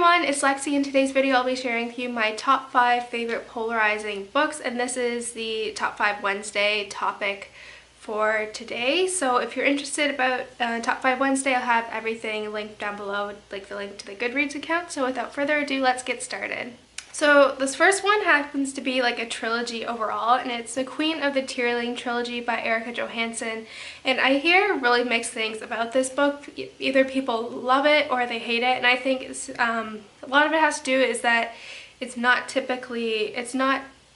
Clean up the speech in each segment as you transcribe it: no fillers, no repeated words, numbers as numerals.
everyone, it's Lexi. In today's video I'll be sharing with you my top 5 favorite polarizing books, and this is the top 5 Wednesday topic for today. So if you're interested about top 5 Wednesday, I'll have everything linked down below, like the link to the Goodreads account. So without further ado, let's get started. So this first one happens to be like a trilogy overall, and it's the Queen of the Tearling trilogy by Erika Johansen. And I hear really mixed things about this book. Either people love it or they hate it, and I think it's, a lot of it has to do is that it's not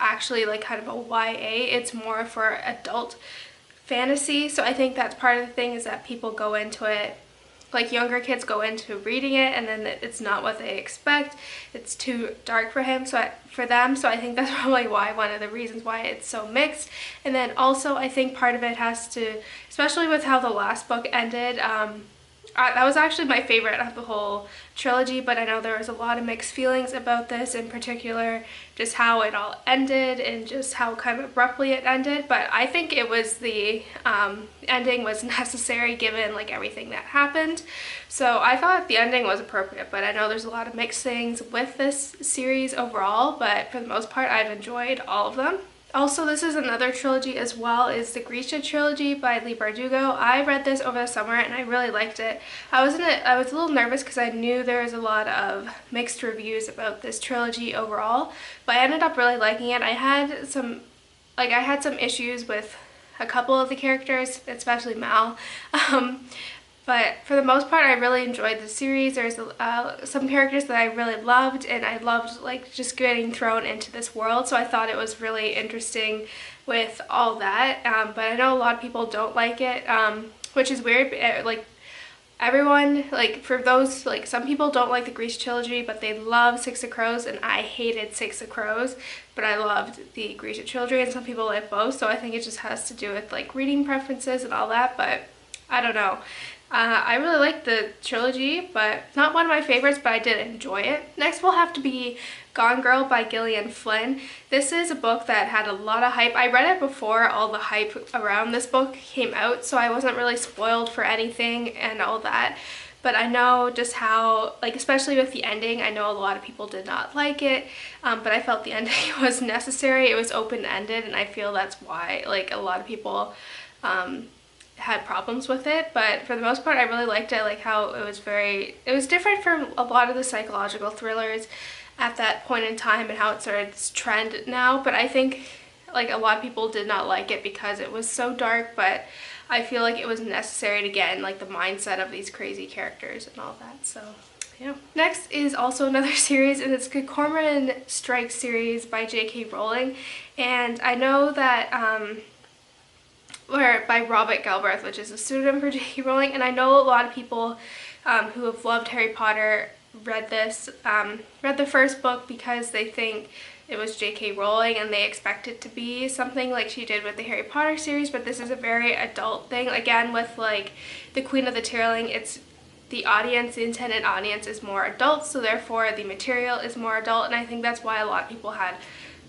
actually like kind of a YA, it's more for adult fantasy. So I think that's part of the thing, is that people go into it, like younger kids go into reading it, and then it's not what they expect. It's too dark for them. So I think that's probably why, one of the reasons why it's so mixed. And then also I think part of it has to, especially with how the last book ended, that was actually my favorite of the whole trilogy, but I know there was a lot of mixed feelings about this, in particular just how it all ended and just how kind of abruptly it ended. But I think it was the ending was necessary given like everything that happened. So I thought the ending was appropriate, but I know there's a lot of mixed things with this series overall, but for the most part I've enjoyed all of them. Also, this is another trilogy as well, is the Grisha Trilogy by Leigh Bardugo. I read this over the summer and I really liked it. I was a little nervous because I knew there was a lot of mixed reviews about this trilogy overall, but I ended up really liking it. I had some issues with a couple of the characters, especially Mal. But for the most part, I really enjoyed the series. There's some characters that I really loved, and I loved like just getting thrown into this world. So I thought it was really interesting with all that. But I know a lot of people don't like it, which is weird. Like everyone, like for those, like some people don't like the Grisha Trilogy, but they love Six of Crows, and I hated Six of Crows, but I loved the Grisha Trilogy, and some people like both. So I think it just has to do with like reading preferences and all that. But I don't know. I really like the trilogy, but it's not one of my favorites, but I did enjoy it. Next will have to be Gone Girl by Gillian Flynn. This is a book that had a lot of hype. I read it before all the hype around this book came out, so I wasn't really spoiled for anything and all that. But I know just how, like especially with the ending, I know a lot of people did not like it, but I felt the ending was necessary. It was open-ended, and I feel that's why like a lot of people had problems with it. But for the most part I really liked it, like how it was different from a lot of the psychological thrillers at that point in time and how it started its trend now. But I think like a lot of people did not like it because it was so dark, but I feel like it was necessary to get in like the mindset of these crazy characters and all that. So yeah. Next is also another series, and it's the Cormoran Strike series by J.K. Rowling, and I know that or by Robert Galbraith, which is a pseudonym for J.K. Rowling, and I know a lot of people who have loved Harry Potter read the first book because they think it was J.K. Rowling and they expect it to be something like she did with the Harry Potter series, but this is a very adult thing. Again, with like the Queen of the Tearling, it's the intended audience is more adult, so therefore the material is more adult, and I think that's why a lot of people had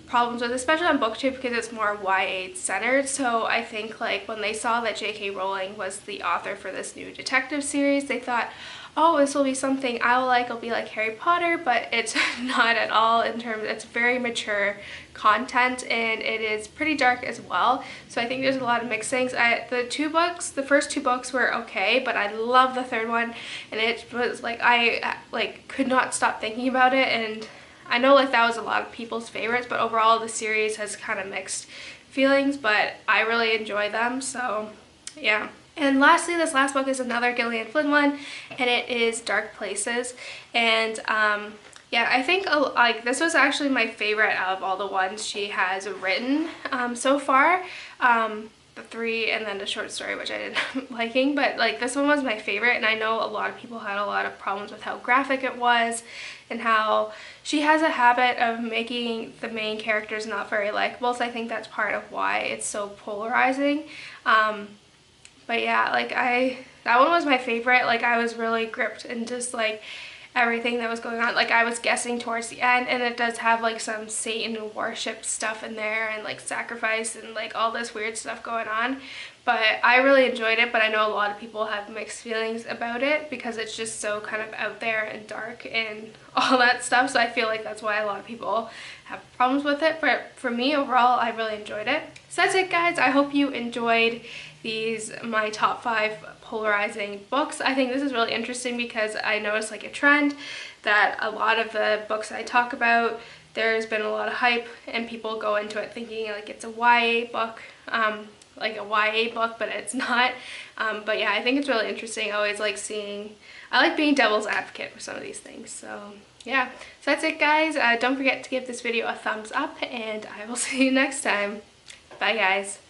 problems with, especially on BookTube, because it's more YA centered. So I think like when they saw that J.K. Rowling was the author for this new detective series, they thought, oh, this will be something I will like, it'll be like Harry Potter, but it's not at all. It's very mature content, and it is pretty dark as well. So I think there's a lot of mixed things. The first two books were okay, but I love the third one, and it was like I could not stop thinking about it, and I know like that was a lot of people's favorites, but overall the series has kind of mixed feelings, but I really enjoy them, so yeah. And lastly, this last book is another Gillian Flynn one, and it is Dark Places. And yeah, I think like this was actually my favorite out of all the ones she has written so far. The three and then the short story, which I didn't liking, but like this one was my favorite, and I know a lot of people had a lot of problems with how graphic it was and how she has a habit of making the main characters not very likable, so I think that's part of why it's so polarizing. But yeah, like that one was my favorite. Like I was really gripped and just like everything that was going on. Like I was guessing towards the end, and it does have like some Satan worship stuff in there and like sacrifice and like all this weird stuff going on. But I really enjoyed it, but I know a lot of people have mixed feelings about it because it's just so kind of out there and dark and all that stuff. So I feel like that's why a lot of people have problems with it. But for me, overall, I really enjoyed it. So that's it, guys. I hope you enjoyed my top 5 polarizing books. I think this is really interesting because I noticed like a trend that a lot of the books I talk about, there's been a lot of hype and people go into it thinking like it's a YA book. Like a YA book, but it's not. But yeah, I think it's really interesting. I always like I like being devil's advocate for some of these things. So yeah, so that's it, guys. Don't forget to give this video a thumbs up, and I will see you next time. Bye, guys.